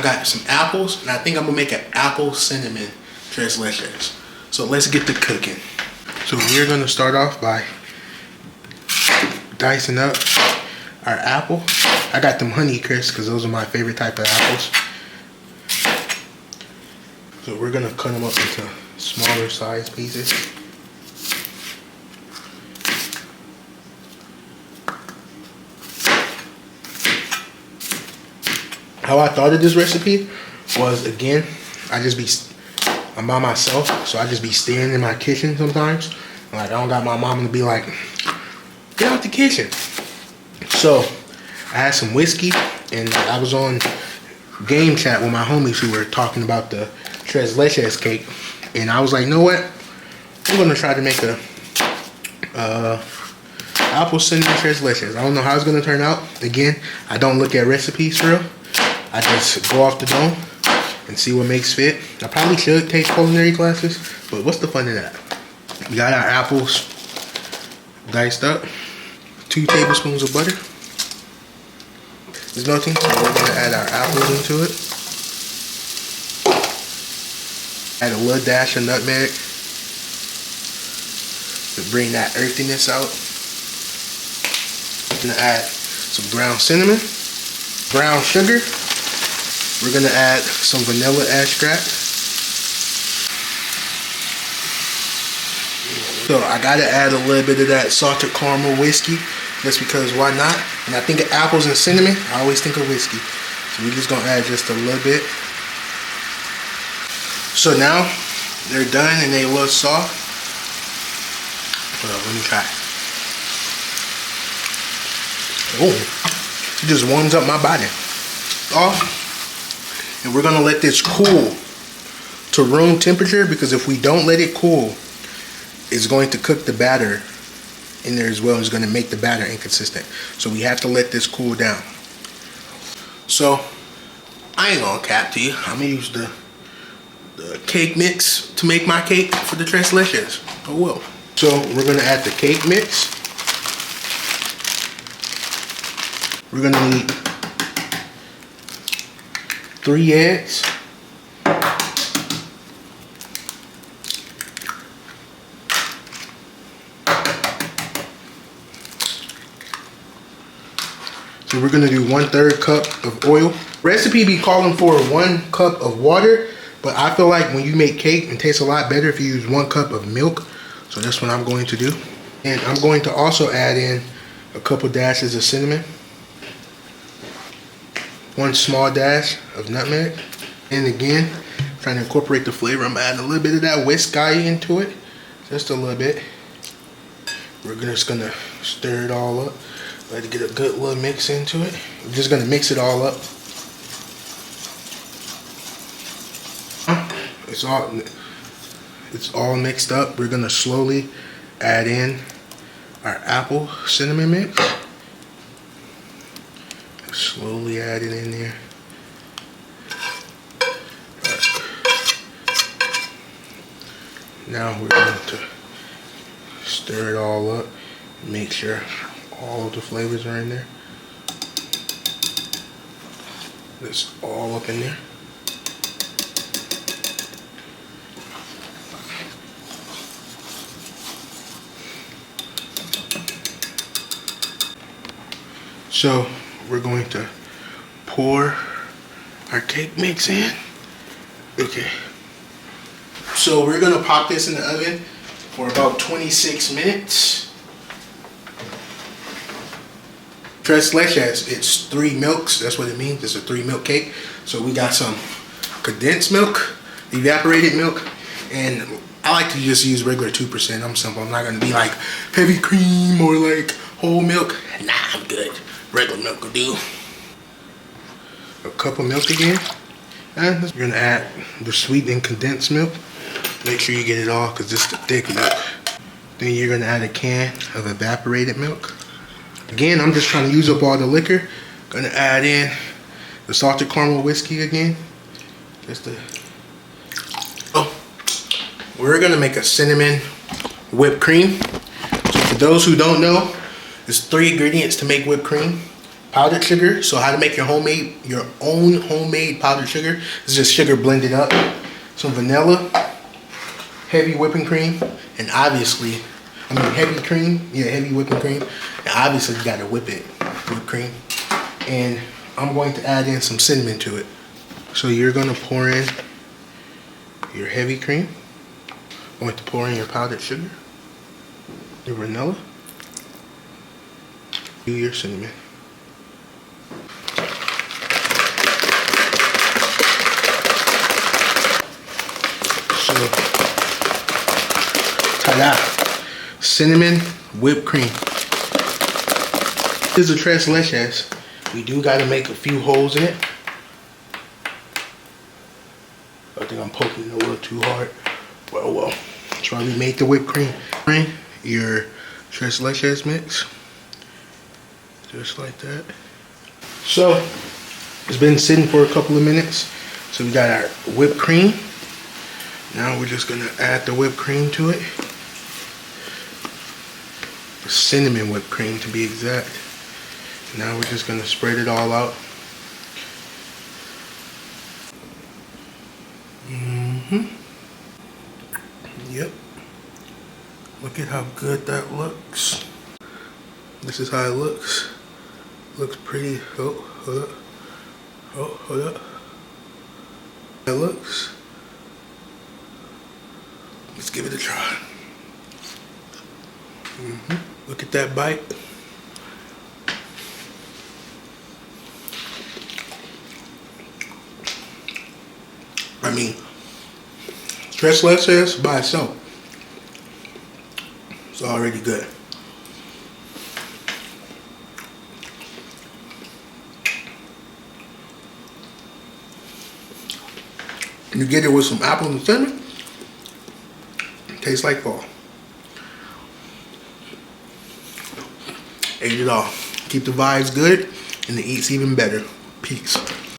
got some apples, and I think I'm gonna make an apple cinnamon tres leches. So let's get to cooking. So we're gonna start off by dicing up our apple. I got them Honey Crisps because those are my favorite type of apples. So we're gonna cut them up into smaller size pieces. How I thought of this recipe was, again, I'm by myself, so I just be standing in my kitchen sometimes. Like, I don't got my mom to be like, get out the kitchen. So I had some whiskey, and I was on game chat with my homies who were talking about the tres leches cake, and I was like, you know what? I'm gonna try to make a apple cinnamon tres leches. I don't know how it's gonna turn out. Again, I don't look at recipes for real. I just go off the dome and see what makes fit. I probably should take culinary classes, but what's the fun in that? We got our apples diced up. 2 tablespoons of butter is melting, so we're gonna add our apples into it. Add a little dash of nutmeg to bring that earthiness out. I'm gonna add some ground cinnamon, brown sugar. We're gonna add some vanilla extract. So I gotta add a little bit of that salted caramel whiskey, just because why not? When I think of apples and cinnamon, I always think of whiskey. So we're just gonna add just a little bit. So now they're done and they look soft. Hold on, let me try. Oh, it just warms up my body. Off. And we're gonna let this cool to room temperature, because if we don't let it cool, it's going to cook the batter in there as well. It's gonna make the batter inconsistent. So we have to let this cool down. So I ain't gonna cap to you. I'm gonna use the cake mix to make my cake for the tres leches. Oh well. So we're gonna add the cake mix. We're gonna need 3 eggs. So we're gonna do 1/3 cup of oil. Recipe be calling for 1 cup of water, but I feel like when you make cake, it tastes a lot better if you use 1 cup of milk. So that's what I'm going to do. And I'm going to also add in a couple dashes of cinnamon. 1 small dash of nutmeg. And again, trying to incorporate the flavor, I'm adding a little bit of that whiskey into it. Just a little bit. We're just gonna stir it all up. Let it get a good little mix into it. We're just gonna mix it all up. It's all mixed up. We're gonna slowly add in our apple cinnamon mix. Slowly add it in there. Now we're going to stir it all up. Make sure all the flavors are in there. It's all up in there. So we're going to pour our cake mix in. Okay. So we're gonna pop this in the oven for about 26 minutes. Tres leches, it's 3 milks. That's what it means. It's a 3 milk cake. So we got some condensed milk, evaporated milk, and I like to just use regular 2%. I'm simple. I'm not gonna be like heavy cream or like whole milk. Nah, I'm good. Regular milk will do. A cup of milk again. And we're gonna add the sweetened condensed milk. Make sure you get it all because it's the thick milk. Then you're gonna add a can of evaporated milk. Again, I'm just trying to use up all the liquor. Gonna add in the salted caramel whiskey again. We're gonna make a cinnamon whipped cream. So for those who don't know, there's 3 ingredients to make whipped cream: powdered sugar. So how to make your own homemade powdered sugar. It's just sugar blended up. Some vanilla, heavy whipping cream, and obviously, heavy cream. Yeah, heavy whipping cream. And obviously you gotta whip it, whipped cream. And I'm going to add in some cinnamon to it. So you're gonna pour in your heavy cream. I'm going to pour in your powdered sugar, your vanilla, do your cinnamon. So, ta-da! Cinnamon whipped cream. This is a tres leches. We do got to make a few holes in it. I think I'm poking it a little too hard. Well. That's why we made the whipped cream. Your tres leches mix. Just like that. So, it's been sitting for a couple of minutes. So we got our whipped cream. Now we're just gonna add the whipped cream to it. The cinnamon whipped cream to be exact. Now we're just gonna spread it all out. Yep. Look at how good that looks. This is how it looks. Looks pretty. Oh, hold up. Oh, hold up. It looks. Let's give it a try. Look at that bite. Tres leches by itself, it's already good. You get it with some apples and cinnamon, it tastes like fall. Ate it all. Keep the vibes good and the eats even better. Peace.